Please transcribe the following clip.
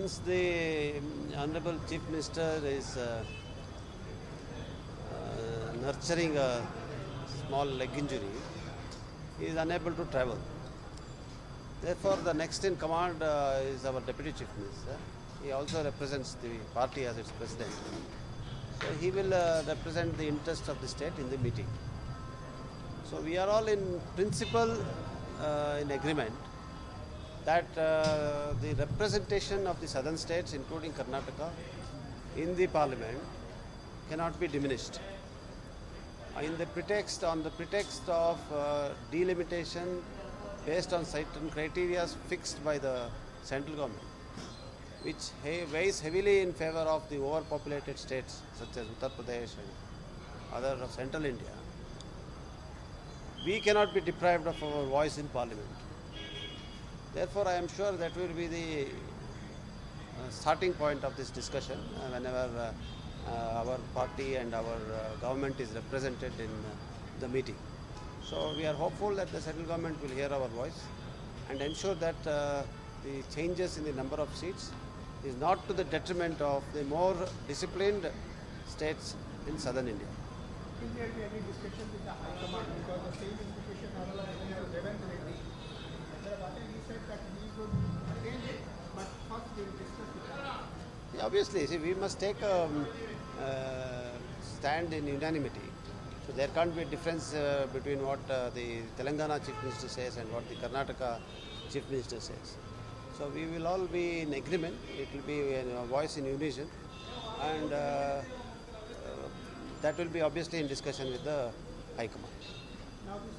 Since the Honorable Chief Minister is nurturing a small leg injury, he is unable to travel. Therefore, the next in command is our Deputy Chief Minister. He also represents the party as its president. So he will represent the interests of the state in the meeting. So we are all in principle in agreement that the representation of the southern states, including Karnataka, in the parliament cannot be diminished. On the pretext of delimitation based on certain criteria fixed by the central government, which weighs heavily in favor of the overpopulated states such as Uttar Pradesh and other of central India, we cannot be deprived of our voice in parliament. Therefore, I am sure that will be the starting point of this discussion whenever our party and our government is represented in the meeting. So we are hopeful that the central government will hear our voice and ensure that the changes in the number of seats is not to the detriment of the more disciplined states in southern India. Will there be any discussion with the High Command, because the same invitation Honorable Devendra Reddy, he said that he would attend it, but first we will discuss with him. Yeah, obviously, see, we must take a stand in unanimity. So there can't be a difference between what the Telangana Chief Minister says and what the Karnataka Chief Minister says. So we will all be in agreement. It will be a voice in unison, and that will be obviously in discussion with the High Command. Now this